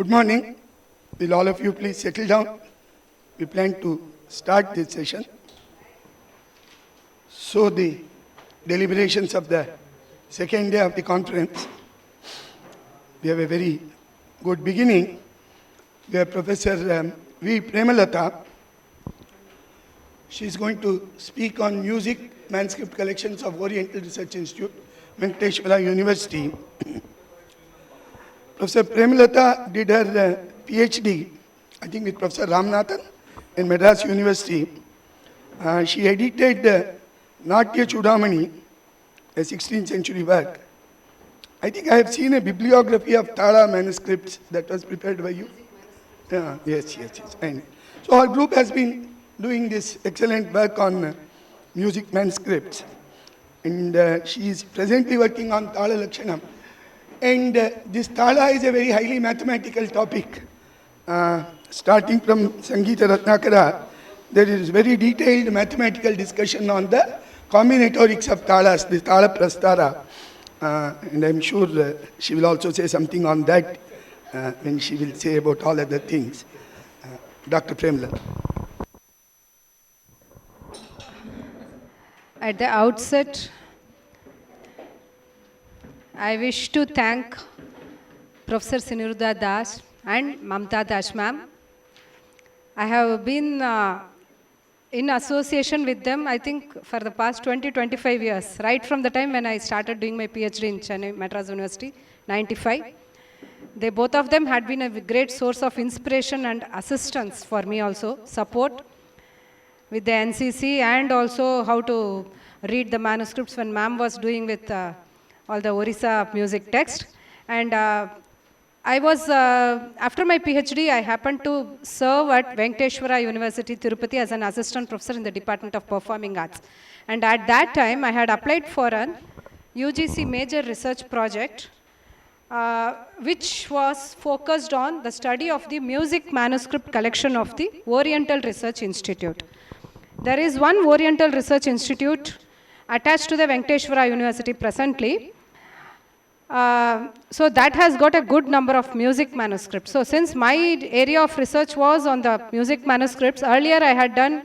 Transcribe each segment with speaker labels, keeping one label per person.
Speaker 1: Good morning. Will all of you please settle down? We plan to start this session. So the deliberations of the second day of the conference, we have a very good beginning. We have Professor V. Premalatha. She is going to speak on music manuscript collections of Oriental Research Institute, Venkateshwara University. Professor Premalatha did her PhD, I think with Professor Ramanathan in Madras University. She edited Natya Chudamani, a 16th century work. I think I have seen a bibliography of Tala manuscripts that was prepared by you. Yes. And so our group has been doing this excellent work on music manuscripts. And she is presently working on Tala Lakshanam. And this Tala is a very highly mathematical topic. Starting from Sangeeta Ratnakara, there is very detailed mathematical discussion on the combinatorics of Talas, the Tala Prastara. And I'm sure she will also say something on that when she will say about all other things. Dr. Premla.
Speaker 2: At the outset, I wish to thank Professor Sinirudha Das and Mamta Das ma'am. I have been in association with them, I think, for the past 20-25 years, right from the time when I started doing my PhD in Chennai, Madras University, 95. They both of them had been a great source of inspiration and assistance for me also, support with the NCC and also how to read the manuscripts when ma'am was doing with all the Orissa music text. And I was, after my PhD, I happened to serve at Venkateshwara University, Tirupati as an assistant professor in the Department of Performing Arts. And at that time, I had applied for an UGC major research project, which was focused on the study of the music manuscript collection of the Oriental Research Institute. There is one Oriental Research Institute attached to the Venkateshwara University presently. So that has got a good number of music manuscripts. So since my area of research was on the music manuscripts, earlier I had done,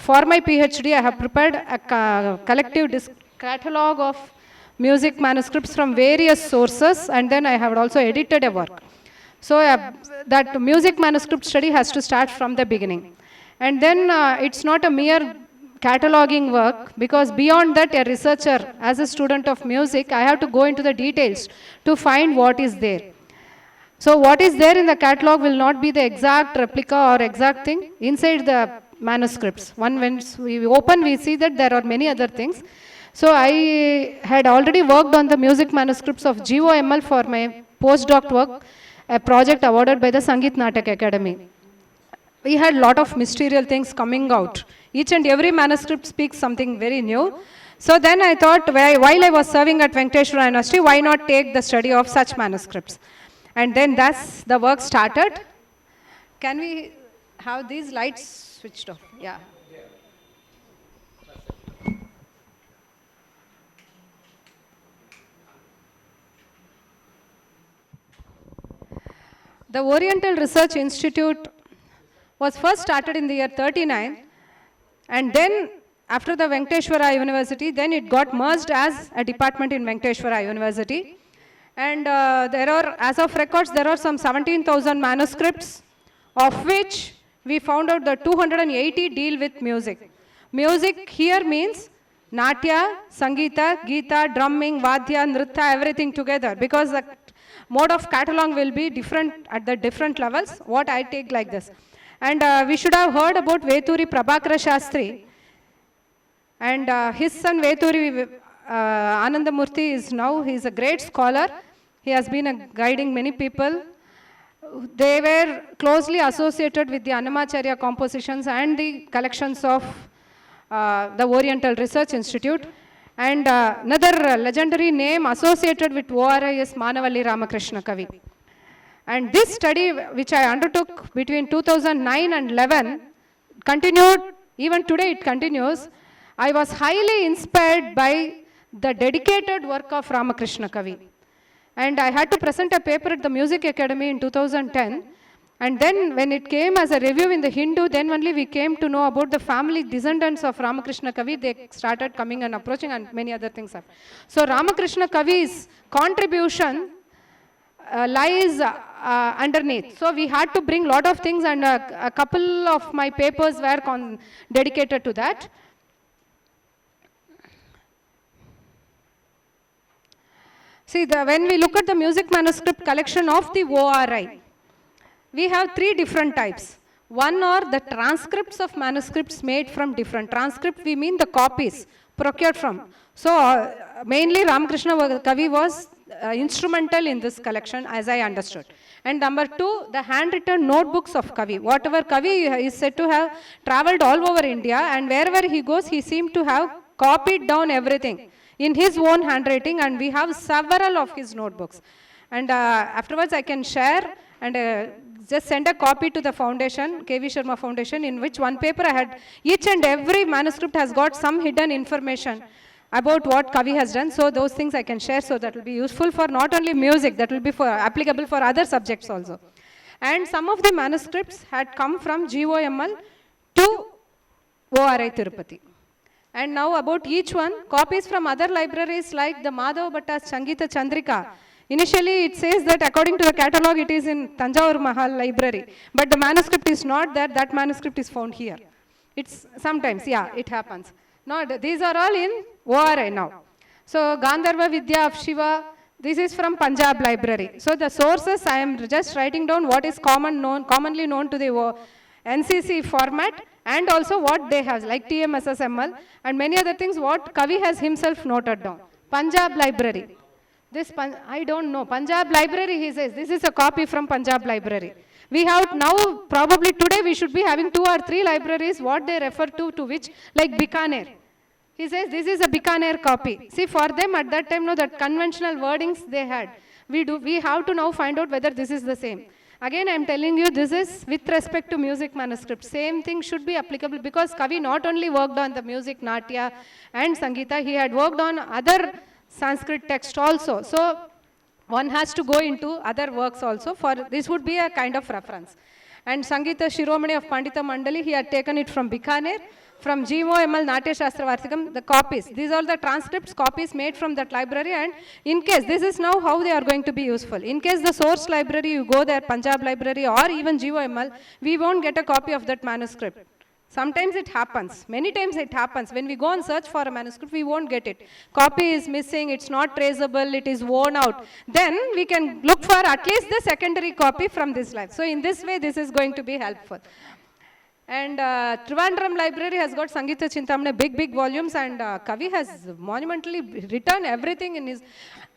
Speaker 2: for my PhD, I have prepared a collective catalog of music manuscripts from various sources, and then I have also edited a work. So that music manuscript study has to start from the beginning. And then it's not a mere cataloging work, because beyond that, a researcher, as a student of music, I have to go into the details to find what is there. So what is there in the catalog will not be the exact replica or exact thing inside the manuscripts. When we open, we see that there are many other things. So I had already worked on the music manuscripts of GOML for my postdoc work, a project awarded by the Sangeet Natak Academy. We had a lot of mysterious things coming out. Each and every manuscript speaks something very new. So then I thought, while I was serving at Venkateshwara University, why not take the study of such manuscripts? And then thus the work started. Can we have these lights switched off? Yeah. The Oriental Research Institute was first started in the year 39, and then after the Venkateshwara University, then it got merged as a department in Venkateshwara University. And there are, as of records, there are some 17,000 manuscripts, of which we found out that 280 deal with music. Music here means Natya, Sangeeta, Geeta, drumming, Vadhya, Nritya, everything together, because the mode of catalog will be different at the different levels, what I take like this. And we should have heard about Veturi Prabhakara Shastri. And his son Veturi Anandamurthy is now, he is a great scholar. He has been guiding many people. They were closely associated with the Annamacharya compositions and the collections of the Oriental Research Institute. And another legendary name associated with ORI is Manavalli Ramakrishna Kavi. And this study, which I undertook between 2009 and 11, continued, even today it continues. I was highly inspired by the dedicated work of Ramakrishna Kavi. And I had to present a paper at the Music Academy in 2010. And then when it came as a review in the Hindu, then only we came to know about the family descendants of Ramakrishna Kavi. They started coming and approaching, and many other things happened. So Ramakrishna Kavi's contribution lies underneath. So we had to bring lot of things, and a couple of my papers were dedicated to that. See, when we look at the music manuscript collection of the ORI, we have three different types. One are the transcripts of manuscripts made from different. Transcript, we mean the copies procured from. So mainly Ramakrishna Kavi was instrumental in this collection, as I understood. And number two, the handwritten notebooks of Kavi. Whatever Kavi is said to have traveled all over India, and wherever he goes, he seemed to have copied down everything in his own handwriting, and we have several of his notebooks. And afterwards I can share and just send a copy to the foundation, KV Sharma Foundation, in which one paper I had, each and every manuscript has got some hidden information about what Kavi has done. So those things I can share, so that will be useful for not only music, that will be applicable for other subjects also. And some of the manuscripts had come from GOML to ORI Tirupati. And now about each one, copies from other libraries like the Madhav Bhatta's Sangita Chandrika. Initially it says that according to the catalogue it is in Tanjavur Mahal library, but the manuscript is not there, that manuscript is found here. It's sometimes, yeah, it happens. No, these are all in ORI now. So Gandharva Vidya of Shiva, this is from Punjab library. So the sources, I am just writing down what is commonly known to the NCC format, and also what they have, like TMSSML and many other things, what Kavi has himself noted down. Punjab library. This, I don't know, Punjab library, he says, this is a copy from Punjab library. We have now, probably today we should be having 2 or 3 libraries, what they refer to which, like Bikaner. He says this is a Bikaner copy. See, for them at that time, no, that conventional wordings they had. We have to now find out whether this is the same. Again, I am telling you, this is with respect to music manuscript. Same thing should be applicable, because Kavi not only worked on the music, Natya and Sangeeta, he had worked on other Sanskrit text also. So one has to go into other works also. For this would be a kind of reference. And Sangeeta Shiromani of Pandita Mandali, he had taken it from Bikaner, from GOML Natya Shastra Vartikam, the copies. These are the transcripts, copies made from that library, and in case, this is now how they are going to be useful. In case the source library, you go there, Punjab library or even GOML, we won't get a copy of that manuscript. Sometimes it happens, many times it happens. When we go and search for a manuscript, we won't get it. Copy is missing, it's not traceable, it is worn out. Then we can look for at least the secondary copy from this library. So in this way, this is going to be helpful. And Trivandrum library has got Sangeeta Chintamani, big volumes, and Kavi has monumentally written everything in his,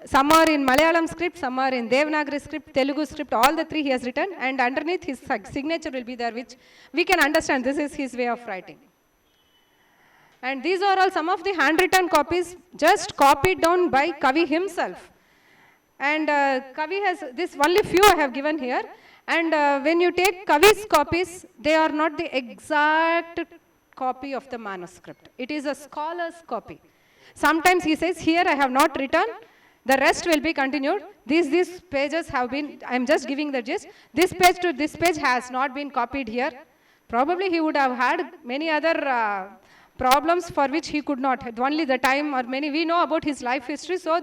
Speaker 2: some are in Malayalam script, some are in Devanagari script, Telugu script, all the 3 he has written, and underneath his signature will be there, which we can understand this is his way of writing. And these are all some of the handwritten copies just copied down by Kavi himself. And Kavi has, this only few I have given here. And when you take Kavi's copies, they are not the exact copy of the manuscript. It is a scholar's copy. Sometimes he says, here I have not written, the rest will be continued. These pages have been, I am just giving the gist. This page to this page has not been copied here. Probably he would have had many other problems for which he could not. Only the time or many, we know about his life history, so,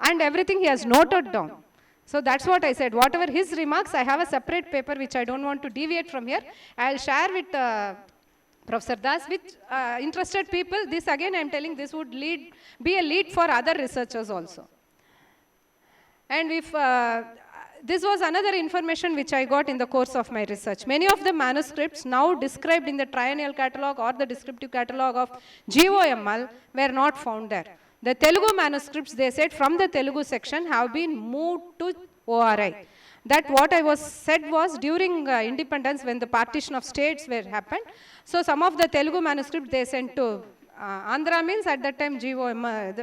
Speaker 2: and everything he has noted down. So that's what I said. Whatever his remarks, I have a separate paper which I don't want to deviate from here. I'll share with Professor Das, with interested people. This again, I'm telling, this would be a lead for other researchers also. And if this was another information which I got in the course of my research. Many of the manuscripts now described in the triennial catalogue or the descriptive catalogue of GOML were not found there. The Telugu manuscripts, they said, from the Telugu section have been moved to ORI. That what I was said was during independence, when the partition of states were happened. So some of the Telugu manuscripts they sent to Andhra, means at that time the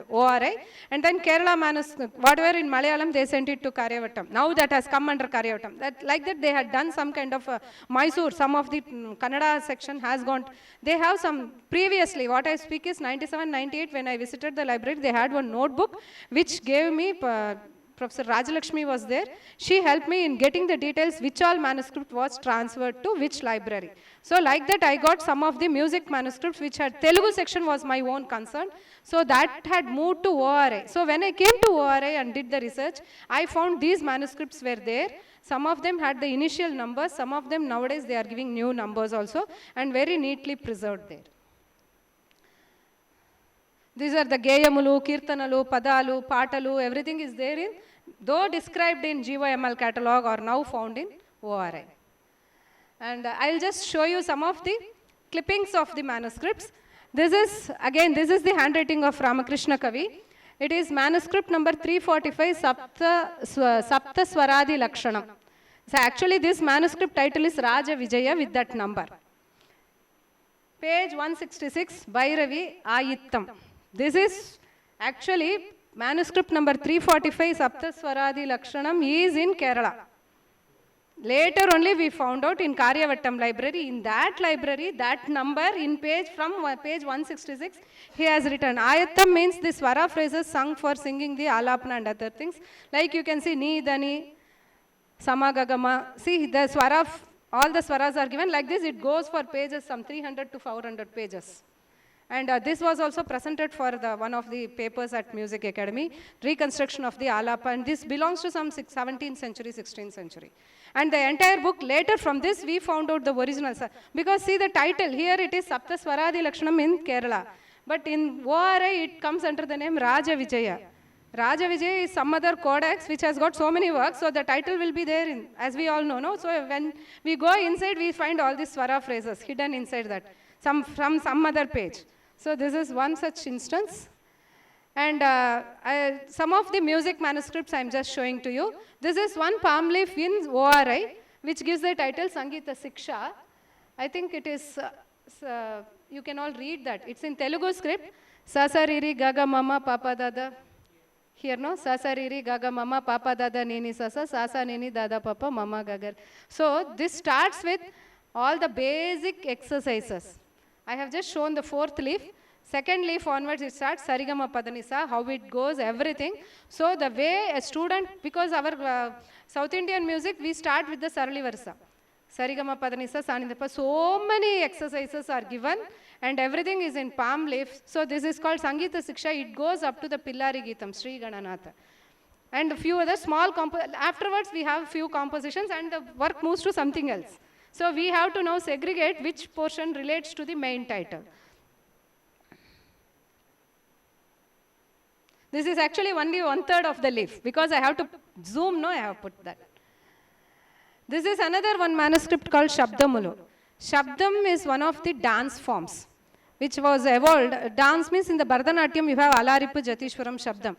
Speaker 2: ORI, and then Kerala manuscript, whatever in Malayalam, they sent it to Karyavatam. Now that has come under Karyavatam. That, like that they had done some kind of Mysore, some of the Kannada section has gone. They have some, previously, what I speak is 97, 98, when I visited the library, they had one notebook which gave me Professor Rajalakshmi was there. She helped me in getting the details which all manuscript was transferred to which library. So like that I got some of the music manuscripts which had Telugu section was my own concern. So that had moved to ORA. So when I came to ORA and did the research, I found these manuscripts were there. Some of them had the initial numbers, some of them nowadays they are giving new numbers also and very neatly preserved there. These are the Geyamulu, Kirtanalu, Padalu, Patalu, everything is there in, though described in GYML catalog or now found in ORI. And I'll just show you some of the clippings of the manuscripts. This is, again, this is the handwriting of Ramakrishna Kavi. It is manuscript number 345, Sapta Swaradi Lakshanam. So actually this manuscript title is Raja Vijaya with that number. Page 166, Bhairavi Ayittam. This is actually manuscript number 345, Saptaswaradi Lakshanam is in Kerala. Later only we found out in Karyavattam library, in that library, that number in page, from page 166, he has written. Ayattam means the swara phrases sung for singing the alapana and other things. Like you can see, Ni, Dani, Samagagama. See, the swara, all the swaras are given like this. It goes for pages, some 300 to 400 pages. And this was also presented for one of the papers at Music Academy, reconstruction of the Alapa, and this belongs to some 17th century, 16th century. And the entire book, later from this, we found out the original. Because see the title, here it is Saptaswaradi Lakshanam in Kerala. But in ORI, it comes under the name Raja Vijaya. Raja Vijaya is some other codex which has got so many works, so the title will be there, in, as we all know. No? So when we go inside, we find all these swara phrases hidden inside that, from some other page. So this is one such instance. And some of the music manuscripts I am just showing to you. This is one palm leaf in ORI, which gives the title Sangeeta Siksha. I think it is, you can all read that. It's in Telugu script. Sasariri Gaga Mama Papa Dada. Here no, Sasariri Gaga Mama Papa Dada Nini Sasa, Sasa Nini Dada Papa Mama Gagar. So this starts with all the basic exercises. I have just shown the fourth leaf. Second leaf onwards it starts Sarigama Padanisa, how it goes, everything. So the way a student, because our South Indian music, we start with the Sarali Varsa. Sarigama Padanisa, Sanidapa. So many exercises are given and everything is in palm leaf. So this is called Sangeeta Siksha. It goes up to the Pillari Geetam, Sri Gananatha. And a few other small, afterwards we have few compositions and the work moves to something else. So we have to now segregate which portion relates to the main title. This is actually only 1/3 of the leaf because I have to zoom, no, I have put that. This is another one manuscript called Shabdamulu. Shabdam is one of the dance forms which was evolved. Dance means in the Bharatanatyam you have Alaripu Jatishwaram Shabdam.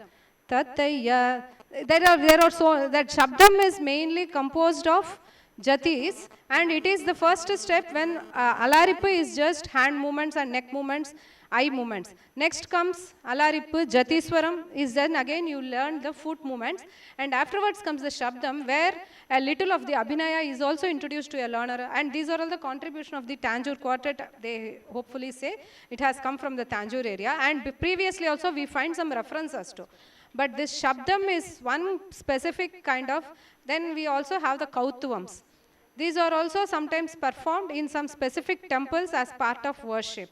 Speaker 2: Tattaya. There are so, that Shabdam is mainly composed of Jatis, and it is the first step when Alaripu is just hand movements and neck movements, eye movements. Next comes Alaripu, Jatiswaram is then again you learn the foot movements, and afterwards comes the Shabdam where a little of the Abhinaya is also introduced to a learner, and these are all the contribution of the Tanjore quartet, they hopefully say. It has come from the Tanjore area, and previously also we find some references to. But this Shabdam is one specific kind of, then we also have the Kautuvams. These are also sometimes performed in some specific temples as part of worship.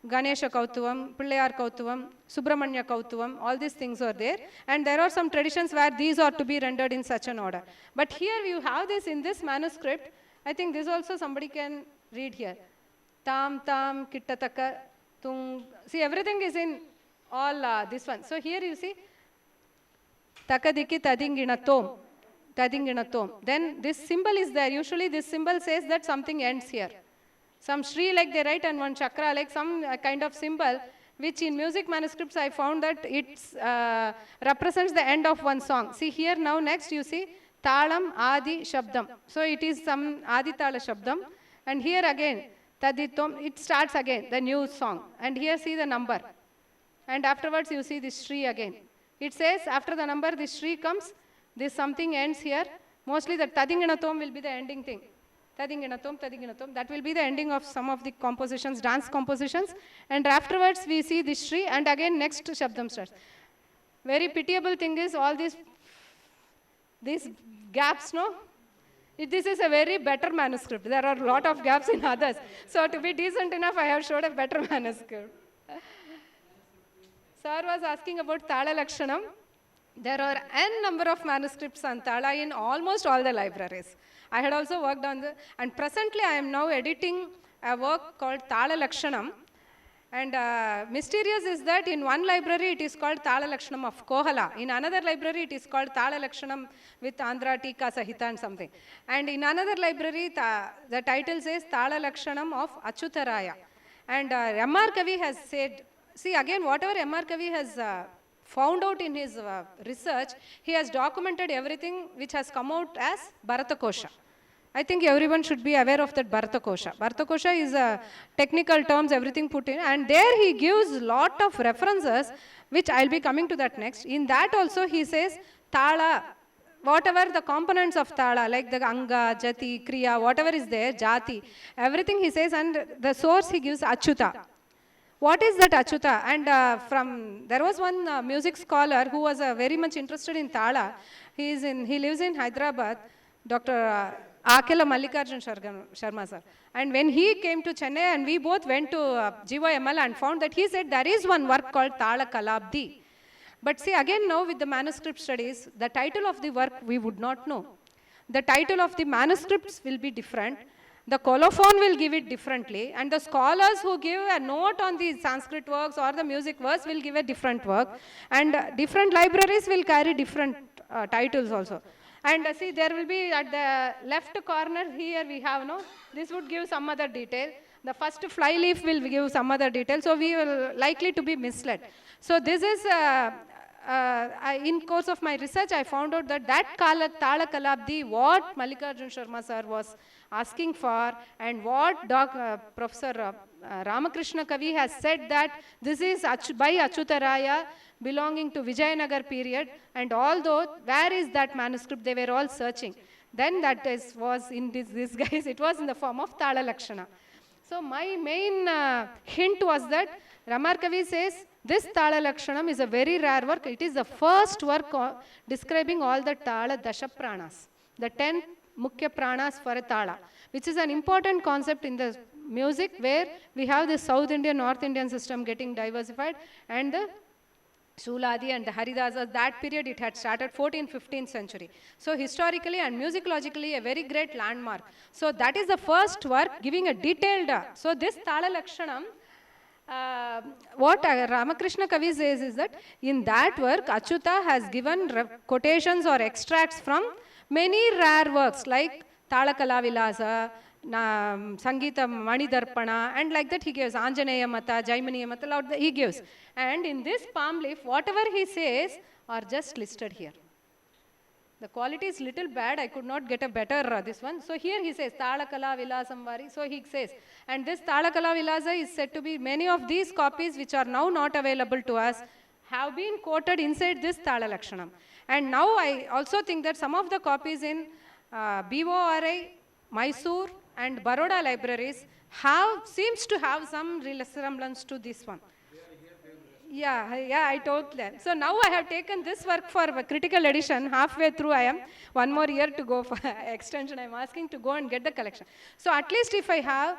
Speaker 2: Ganesha Kautuvam, Pillayar Kautuvam, Subramanya Kautuvam, all these things are there. And there are some traditions where these are to be rendered in such an order. But here you have this in this manuscript. I think this also somebody can read here. Tam, tam, kittataka, tung. See, everything is in all this one. So here you see, takadiki tadinginatom. Then this symbol is there. Usually this symbol says that something ends here. Some Shri like they write and one chakra like some kind of symbol which in music manuscripts I found that it represents the end of one song. See here now next you see Talam Adi Shabdam. So it is some Adi Tala Shabdam, and here again Taditom, it starts again the new song, and here see the number, and afterwards you see this Shri again. It says after the number this Shri comes, this something ends here. Mostly the Tadinganatom will be the ending thing. Tadinganatom, that will be the ending of some of the compositions, dance compositions. And afterwards we see this Shri, and again next Shabdam starts. Very pitiable thing is all these These gaps, no? This is a very better manuscript. There are a lot of gaps in others. So to be decent enough, I have showed a better manuscript. Sir was asking about Tala Lakshanam. There are n number of manuscripts on Tala in almost all the libraries. I had also worked on the, and presently I am now editing a work called Tala Lakshanam. And mysterious is that in one library it is called Tala Lakshanam of Kohala. In another library it is called Tala Lakshanam with Andhra Tika Sahita and something. And in another library the title says Tala Lakshanam of Achyutaraya. And M.R. Kavi has said, see again whatever M.R. Kavi has found out in his research, he has documented everything which has come out as Bharatakosha. I think everyone should be aware of that Bharatakosha. Bharatakosha is technical terms, everything put in, and there he gives lot of references, which I'll be coming to that next. In that also he says, Tala, whatever the components of Tala, like the Anga, Jati, Kriya, whatever is there, Jati, everything he says, and the source he gives Achyuta. What is that Achyuta? And there was one music scholar who was very much interested in Tala. He lives in Hyderabad, Dr. Akela Mallikarjun Sharma sir. And when he came to Chennai and we both went to GYML and found that he said there is one work called Tala Kalabdi. But see again now with the manuscript studies, the title of the work we would not know. The title of the manuscripts will be different. The colophon will give it differently, and the scholars who give a note on the Sanskrit works or the music works will give a different work, and different libraries will carry different titles also. And see, there will be at the left corner here we have, no, this would give some other detail. The first flyleaf will give some other detail, so we will likely to be misled. So this is, in course of my research, I found out that Tala Kalabdi, what Mallikarjun Sharma sir was asking for, and what Professor Ramakrishna Kavi has said that this is by Achyutaraya, belonging to Vijayanagar period, and although where is that manuscript, they were all searching. Then that was in this guys, it was in the form of Tala Lakshana. So my main hint was that Ramar Kavi says this Tala Lakshanam is a very rare work. It is the first work describing all the Tala Dasha Pranas, the 10 Mukhya Pranas for a Tala, which is an important concept in the music where we have the South Indian, North Indian system getting diversified, and the Suladi and the Haridasas, that period it had started 14th, 15th century. So historically and musicologically a very great landmark. So that is the first work giving a detailed, so this Tala Lakshanam, what Ramakrishna Kavi says is that in that work Achyuta has given quotations or extracts from many rare works like Tala Kala Vilasa, Sangita Mani Darpana, and like that he gives Anjaneya Mata, Jaimaniya Mata, he gives. And in this palm leaf, whatever he says are just listed here. The quality is little bad, I could not get a better this one. So here he says, Tala Kala Vilasam Vari, so he says, and this Tala Kala Vilasa is said to be, many of these copies which are now not available to us have been quoted inside this Tala Lakshanam. And now I also think that some of the copies in BORI, Mysore and Baroda libraries seems to have some resemblance to this one. Yeah, I told them. So now I have taken this work for critical edition. Halfway through I am. One more year to go for extension. I am asking to go and get the collection. So at least if I have,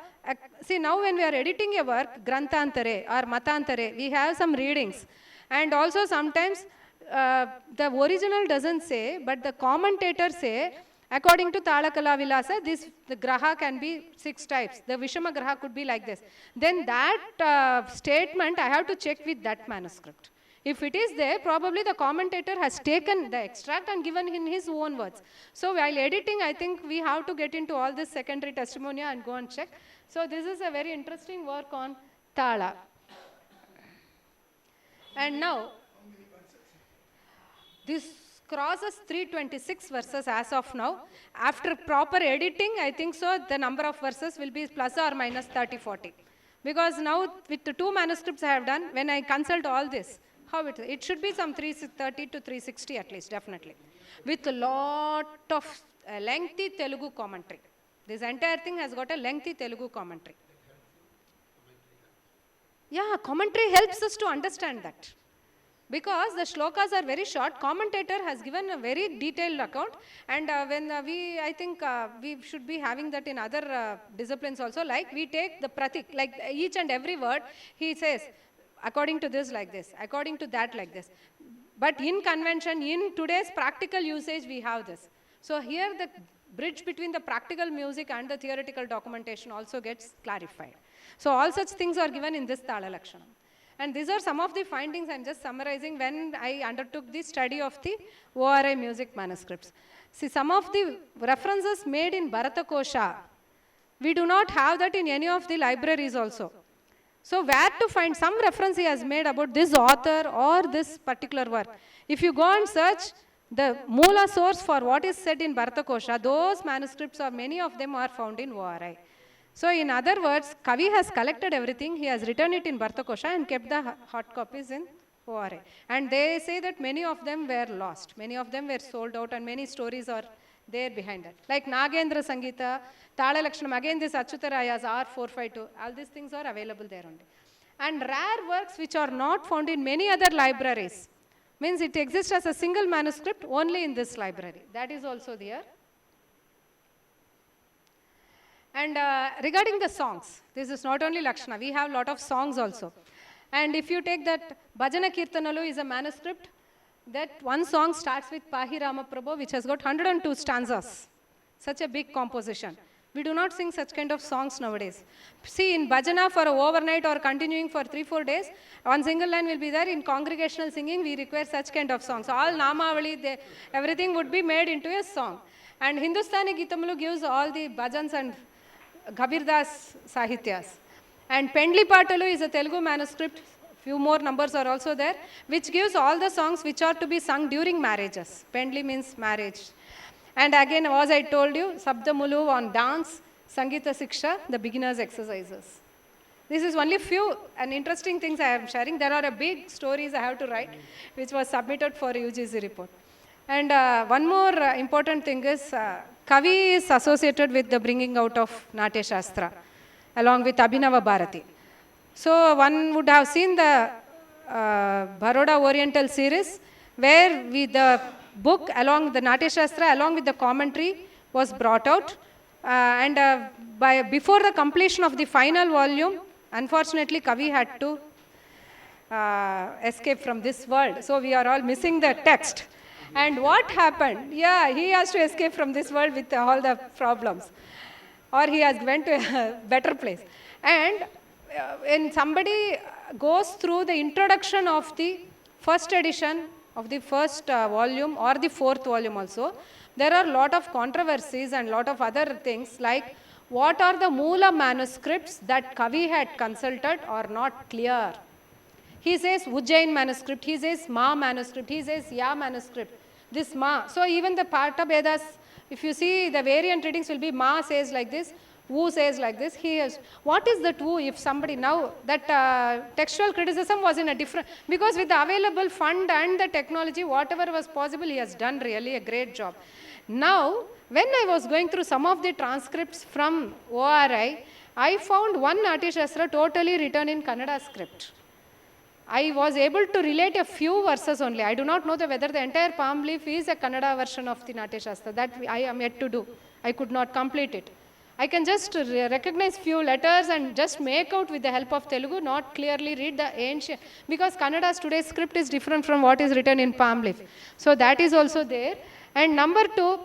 Speaker 2: see now when we are editing a work, Grantantare or Matantare, we have some readings. And also sometimes the original doesn't say, but the commentators say, according to Tala Kala Vilasa, the graha can be 6 types. The Vishama graha could be like this. Then that statement, I have to check with that manuscript. If it is there, probably the commentator has taken the extract and given in his own words. So while editing, I think we have to get into all this secondary testimony and go and check. So this is a very interesting work on Tala. And now, this crosses 326 verses as of now. After proper editing, I think so, the number of verses will be plus or minus 30-40. Because now with the 2 manuscripts I have done, when I consult all this, how it should be some 330 to 360 at least, definitely. With a lot of lengthy Telugu commentary. This entire thing has got a lengthy Telugu commentary. Yeah, commentary helps us to understand that. because the shlokas are very short. Commentator has given a very detailed account, and I think we should be having that in other disciplines also. Like we take the pratik, like each and every word he says, according to this like this, according to that like this. But in convention, in today's practical usage, we have this. So here the bridge between the practical music and the theoretical documentation also gets clarified. So all such things are given in this Tala Lakshanam. And these are some of the findings I'm just summarizing when I undertook the study of the ORI music manuscripts. See, some of the references made in Bharata Kosha, we do not have that in any of the libraries also. So where to find some reference he has made about this author or this particular work? If you go and search the Moola source for what is said in Bharata Kosha, those manuscripts, or many of them, are found in ORI. So in other words, Kavi has collected everything, he has written it in Bharata Kosha and kept the hot copies in ORI. And they say that many of them were lost, many of them were sold out, and many stories are there behind that. Like Nagendra Sangita, Tala Lakshanam, again this Achyutaraya's R452, all these things are available there only. And rare works which are not found in many other libraries, means it exists as a single manuscript only in this library. That is also there. And regarding the songs, this is not only Lakshana, we have a lot of songs also. And if you take that Bhajana Kirtanalu is a manuscript, that one song starts with Pahi Rama Prabhu, which has got 102 stanzas. Such a big composition. We do not sing such kind of songs nowadays. See, in Bhajana for an overnight or continuing for 3-4 days, one single line will be there. In congregational singing, we require such kind of songs. All Namavali, everything would be made into a song. And Hindustani Geetamalu gives all the bhajans and Kabirdas Sahityas. And Pendli Patalu is a Telugu manuscript, few more numbers are also there, which gives all the songs which are to be sung during marriages. Pendli means marriage. And again, as I told you, Sabdamulu on dance, Sangita Siksha, the beginner's exercises. This is only few and interesting things I am sharing. There are a big stories I have to write, which was submitted for UGC report. And one more important thing is, Kavi is associated with the bringing out of Natya Shastra, along with Abhinava Bharati. So one would have seen the Baroda Oriental series, where the book along the Natya Shastra, along with the commentary, was brought out. Before the completion of the final volume, unfortunately, Kavi had to escape from this world. So we are all missing the text. And what happened? Yeah, he has to escape from this world with all the problems. Or he has went to a better place. And when somebody goes through the introduction of the first edition of the first volume or the fourth volume also, there are a lot of controversies and lot of other things, like what are the Moola manuscripts that Kavi had consulted are not clear. He says Ujjain manuscript, he says Ma manuscript, he says Ya manuscript, this Ma. So even the Pata Vedas, if you see the variant readings will be Ma says like this, Wu says like this. He has, what is that Wu? If somebody now, that textual criticism was in a different, because with the available fund and the technology, whatever was possible, he has done really a great job. Now, when I was going through some of the transcripts from ORI, I found one Natya Shastra totally written in Kannada script. I was able to relate a few verses only. I do not know whether the entire palm leaf is a Kannada version of the Natya Shastra. That I am yet to do. I could not complete it. I can just recognize few letters and just make out with the help of Telugu, not clearly read the ancient, because Kannada's today's script is different from what is written in palm leaf. So that is also there. And number two,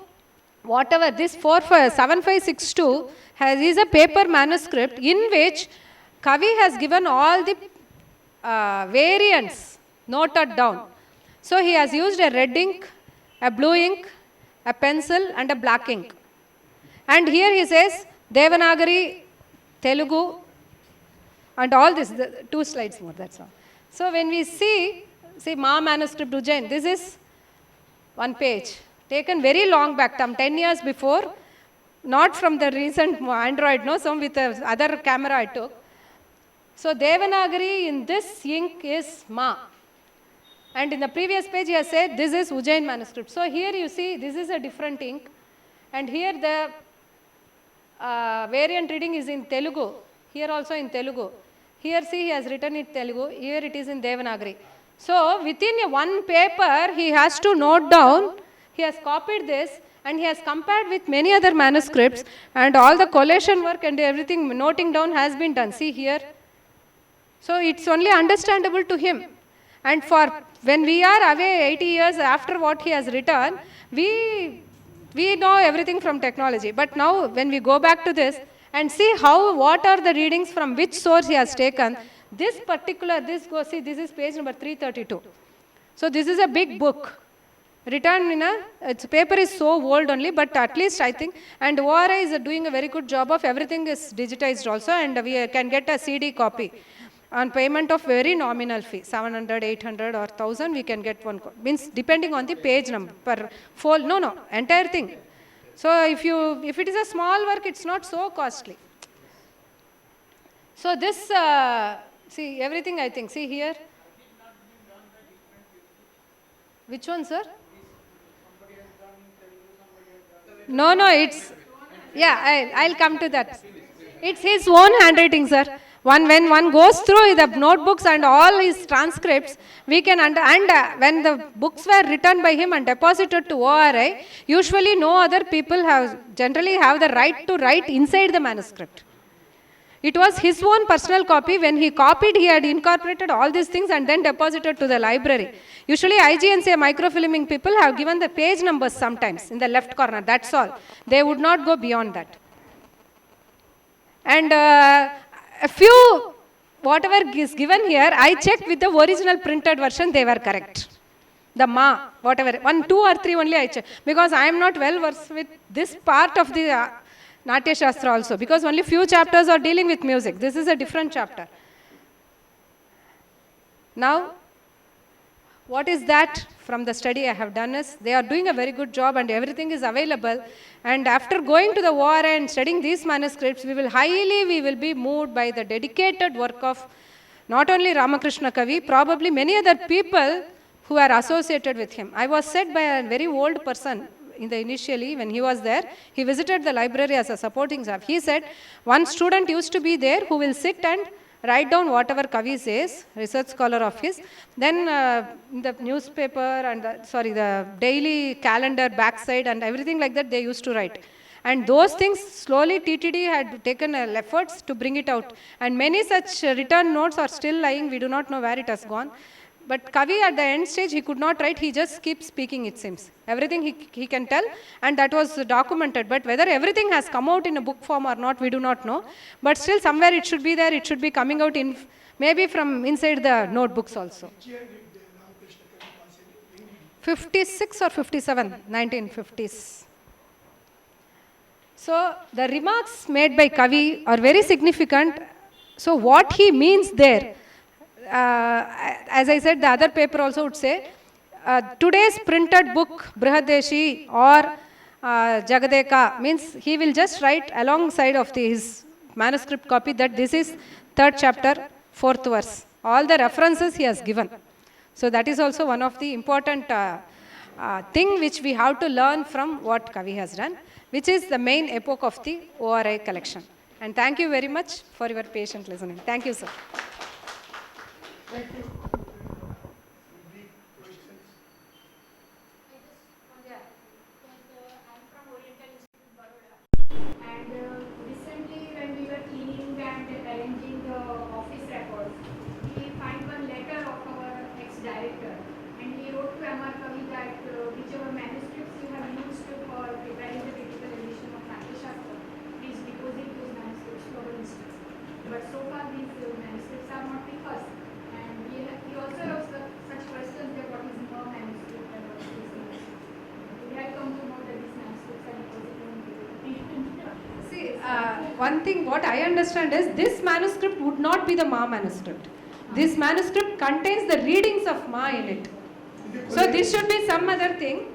Speaker 2: whatever this 7562 is a paper manuscript in which Kavi has given all the variants noted down. So he has used a red ink, a blue ink, a pencil and a black ink. And here he says Devanagari, Telugu and all this, 2 slides more, that's all. So when we see Ma manuscript Ujjain, this is one page, taken very long back, 10 years before, not from the recent Android, no, some with the other camera I took. So Devanagari in this ink is Ma. And in the previous page he has said this is Ujjain manuscript. So here you see this is a different ink. And here the variant reading is in Telugu. Here also in Telugu. Here see he has written it Telugu. Here it is in Devanagari. So within one paper, he has to note down, he has copied this and he has compared with many other manuscripts, and all the collation work and everything noting down has been done. See here. So it's only understandable to him. And for when we are away 80 years after what he has written, we know everything from technology. But now when we go back to this and see what are the readings from which source he has taken, this particular, see, this is page number 332. So this is a big book. Written in its paper is so old only, but at least I think, and ORI is doing a very good job of everything is digitized also, and we can get a CD copy on payment of very nominal fee, 700, 800 or 1000 we can get one, means depending on the page number per full, entire thing. So if it is a small work, it's not so costly. So this, see everything I think, see here. Which one, sir? No, it's, yeah, I'll come to that. It's his own handwriting, sir. When one goes through the notebooks and all his transcripts, we can when the books were written by him and deposited to ORI, usually no other people generally have the right to write inside the manuscript. It was his own personal copy. When he copied, he had incorporated all these things and then deposited to the library. Usually IGNCA microfilming people have given the page numbers sometimes in the left corner, that's all. They would not go beyond that. And a few, whatever is given here, I checked with the original printed version, they were correct. The Ma, whatever, 1, 2 or 3 only I checked. Because I am not well versed with this part of the Natya Shastra also, because only few chapters are dealing with music. This is a different chapter. Now, what is that from the study I have done is, they are doing a very good job and everything is available. And after going to the ORI and studying these manuscripts, we will be moved by the dedicated work of not only Ramakrishna Kavi, probably many other people who are associated with him. I was said by a very old person, initially when he was there, he visited the library as a supporting staff. He said, one student used to be there who will sit and write down whatever Kavi says, research scholar of his. Then the newspaper and the daily calendar backside and everything like that they used to write. And those things slowly TTD had taken efforts to bring it out. And many such written notes are still lying. We do not know where it has gone. But Kavi at the end stage, he could not write, he just keeps speaking, it seems. Everything he can tell, and that was documented. But whether everything has come out in a book form or not, we do not know. But still, somewhere it should be there, it should be coming out in, maybe from inside the notebooks also. 56 or 57, 1950s. So, the remarks made by Kavi are very significant. So, what he means there, as I said, the other paper also would say, today's printed book, Brihadeshi or Jagadeka, means he will just write alongside of his manuscript copy that this is 3rd chapter, 4th verse. All the references he has given. So that is also one of the important thing which we have to learn from what Kavi has done, which is the main epoch of the ORI collection. And thank you very much for your patient listening. Thank you, sir.
Speaker 1: Thank you.
Speaker 3: And recently when we were cleaning and arranging the office records, we find one letter of our ex-director, and he wrote to Amar Kavi that whichever manuscripts you have used for preparing the critical edition of Natya Shastra, please deposit those manuscripts to our institute. But so far these manuscripts are not with us. He also asked such questions that what is no manuscript and what is manuscript. We have come to know that these manuscripts are deposited.
Speaker 2: See, one thing what I understand is this manuscript would not be the Ma manuscript. This manuscript contains the readings of Ma in it. So this should be some other thing.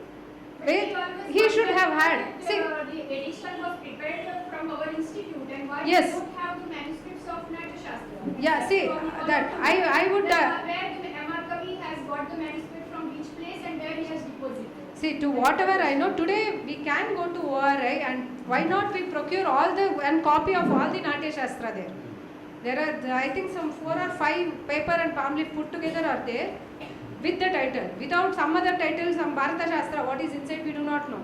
Speaker 2: He should have had.
Speaker 3: See, the edition was prepared from our institute, and why
Speaker 2: yes.
Speaker 3: we don't have the manuscripts of Natya Shastra?
Speaker 2: Yeah, see, that I would...
Speaker 3: where the Amar Kavi has got the manuscript from which place and where he has deposited?
Speaker 2: See, to whatever I know, today we can go to ORI and why not we procure one copy of all the Natya Shastra there. There are, I think, some 4 or 5 paper and palm leaf put together are there. with the title. Without some other title, some Bharata Shastra, what is inside we do not know.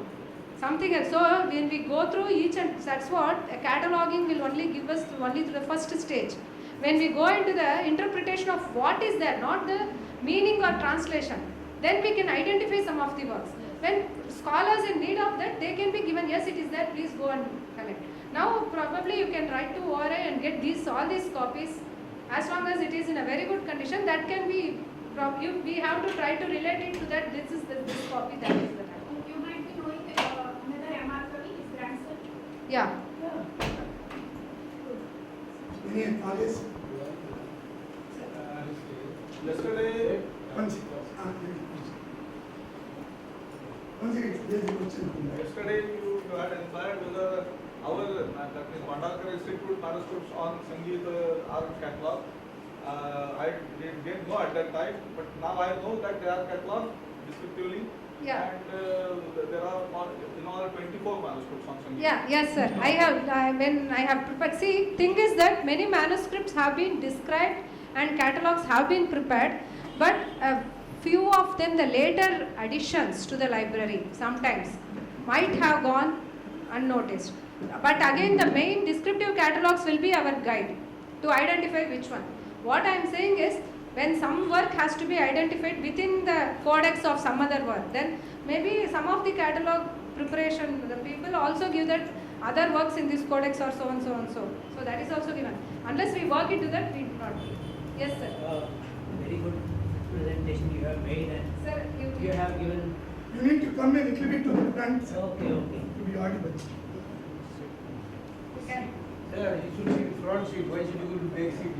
Speaker 2: Something else. So when we go through each, and that's what a cataloging will only give us only to the first stage. When we go into the interpretation of what is there, not the meaning or translation, then we can identify some of the works. When scholars in need of that, they can be given, yes, it is there, please go and collect. Now probably you can write to ORI and get all these copies. As long as it is in a very good condition, that can be, we have to try to relate it to that, this is this copy, that is the type.
Speaker 3: You might be knowing another MR Kavi, his grandson.
Speaker 2: Yeah.
Speaker 1: Any others?
Speaker 4: Yesterday,
Speaker 1: One second. One second, there's a question.
Speaker 4: yesterday you had inquired whether our, that is Bhandarkar Institute manuscripts on Sangeet are catalog. I didn't know at that time, but now I know that they are cataloged descriptively.
Speaker 2: Yeah.
Speaker 4: And there are in all 24 manuscripts on Sangeet.
Speaker 2: Yeah, yes sir. When I have prepared, see, thing is that many manuscripts have been described and catalogs have been prepared, but a few of them, the later additions to the library sometimes might have gone unnoticed. But again, the main descriptive catalogs will be our guide to identify which one. What I am saying is, when some work has to be identified within the codex of some other work, then maybe some of the catalog preparation, the people also give that other works in this codex or so and so and so. So that is also given. Unless we work into that, we do not. Yes, sir.
Speaker 5: Very good presentation you have made, and
Speaker 2: Sir,
Speaker 5: you have given.
Speaker 1: You need to come a little bit to the front, sir,
Speaker 5: Okay.
Speaker 1: to be audible.
Speaker 2: Okay.
Speaker 6: Sir, you should see front seat. Why should you go to back seat?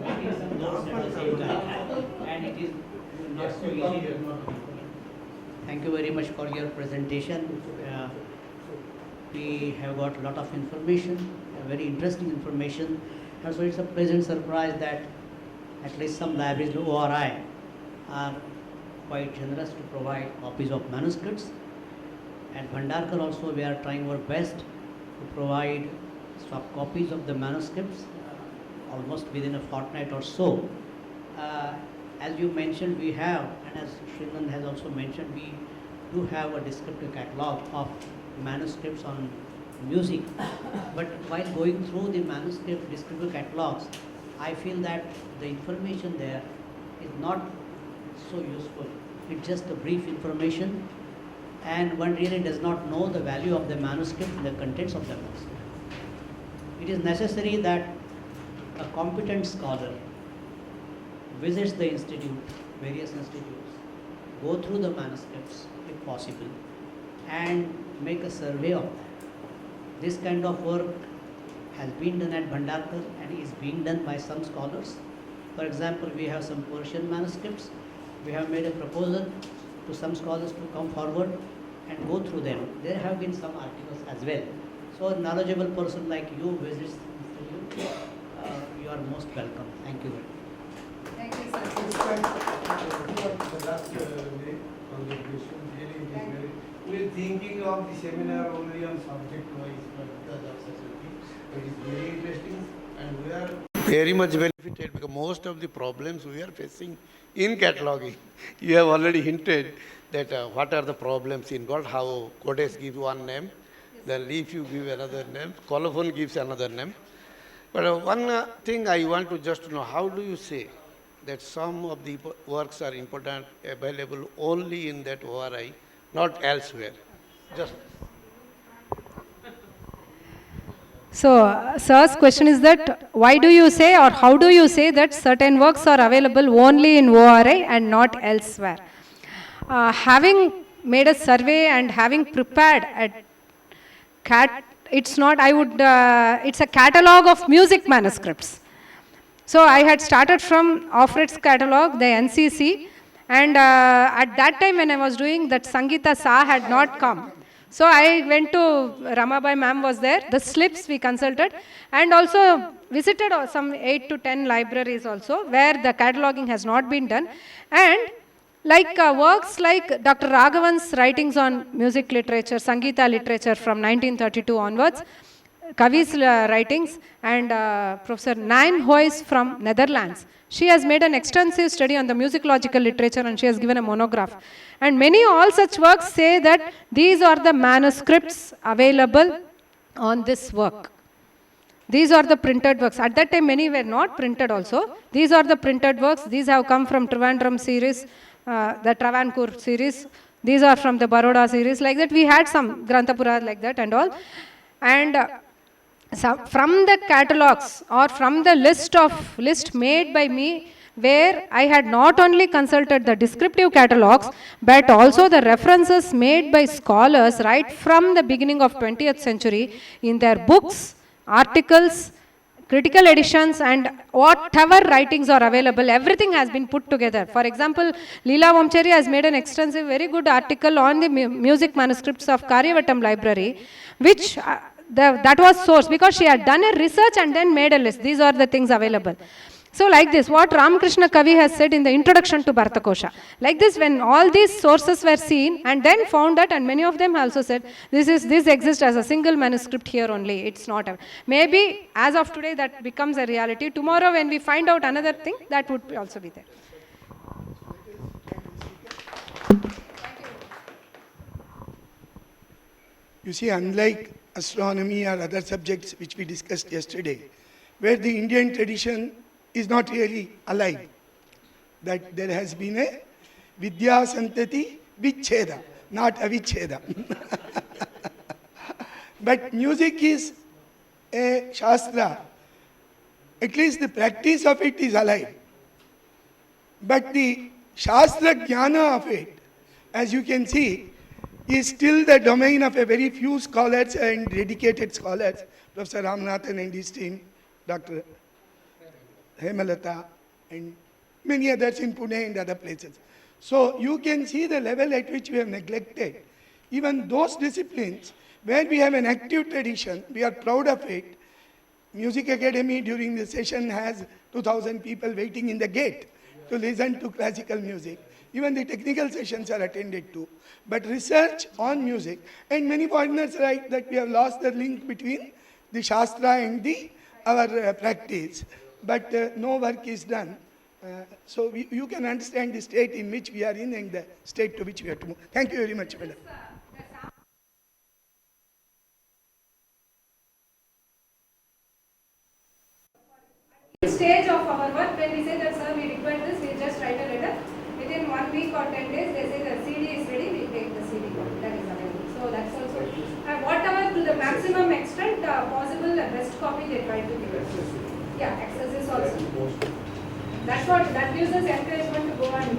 Speaker 5: Taking some notes at the same time, and it is not so easy. Thank you very much for your presentation. We have got a lot of information, very interesting information, and so it's a pleasant surprise that at least some libraries, the ORI, are quite generous to provide copies of manuscripts. At Bhandarkar also we are trying our best to provide soft copies of the manuscripts almost within a fortnight or so. As you mentioned, we have, and as Shriman has also mentioned, we do have a descriptive catalog of manuscripts on music. But while going through the manuscript descriptive catalogs, I feel that the information there is not so useful. It's just a brief information, and one really does not know the value of the manuscript and the contents of the manuscript. It is necessary that a competent scholar visits the institute, various institutes, go through the manuscripts if possible, and make a survey of that. This kind of work has been done at Bhandarkar and is being done by some scholars. For example, we have some Persian manuscripts. We have made a proposal to some scholars to come forward and go through them. There have been some articles as well. So a knowledgeable person like you visits the institute, you are most welcome. Thank you very much.
Speaker 2: Thank you, sir.
Speaker 6: The last day congregation really is very. We are thinking of the seminar only on subject wise, but because of such a thing. It is very interesting, and we are very much benefited because most of the problems we are facing in cataloging, you have already hinted that what are the problems involved, how codex gives one name, then leaf you give another name, colophon gives another name. But one thing I want to just know, how do you say that some of the works are important, available only in that ORI, not elsewhere? Just.
Speaker 2: So, sir's question is that why do you say or how do you say that certain works are available only in ORI and not elsewhere? Having made a survey and having prepared it's a catalog of music manuscripts. So I had started from Offred's catalog, the NCC, and at that time when I was doing that, Sangeeta Sa had not come. So I went to, Ramabai ma'am was there, the slips we consulted, and also visited some 8 to 10 libraries also, where the cataloging has not been done. And like works like Dr. Raghavan's writings on music literature, Sangeeta literature from 1932 onwards, Kavi's writings, and Professor Nijnhuis from Netherlands. She has made an extensive study on the musicological literature and she has given a monograph. And many all such works say that these are the manuscripts available on this work. These are the printed works. At that time, many were not printed also. These are the printed works. These have come from Trivandrum series, the Travancore series. These are from the Baroda series. Like that, we had some Grantapura like that and all. And so from the catalogs or from the list made by me, where I had not only consulted the descriptive catalogs, but also the references made by scholars right from the beginning of 20th century in their books, articles, critical editions, and whatever writings are available, everything has been put together. For example, Leela Vamchari has made an extensive, very good article on the music manuscripts of Karyavatam library, which that was source because she had done a research and then made a list. These are the things available. So like this, what Ramakrishna Kavi has said in the introduction to Bhartakosha. Like this, when all these sources were seen and then found that, and many of them also said, this exists as a single manuscript here only, it's not maybe as of today that becomes a reality. Tomorrow when we find out another thing, that would also be there.
Speaker 1: You see, unlike astronomy or other subjects which we discussed yesterday, where the Indian tradition is not really alive, that there has been a Vidya Santati Vichcheda, not Avichcheda. But music is a Shastra. At least the practice of it is alive. But the Shastra Jnana of it, as you can see, is still the domain of a very few scholars and dedicated scholars, Professor Ramanathan and his team, Dr. Premalatha, and many others in Pune and other places. So you can see the level at which we have neglected. Even those disciplines where we have an active tradition, we are proud of it. Music Academy during the session has 2,000 people waiting in the gate to listen to classical music. Even the technical sessions are attended to. But research on music, and many foreigners write that we have lost the link between the Shastra and our practice. But no work is done. So you can understand the state in which we are in and the state to which we have to move. Thank you very much, madam.
Speaker 2: Stage of our work, when we say that, sir, we require this, we just write a letter. Within 1 week or 10 days, they say the CD is ready, we take the CD that is available. So that's also, whatever to the maximum extent possible, the best copy they try to give us. Yeah, access is also. That gives us encouragement to go and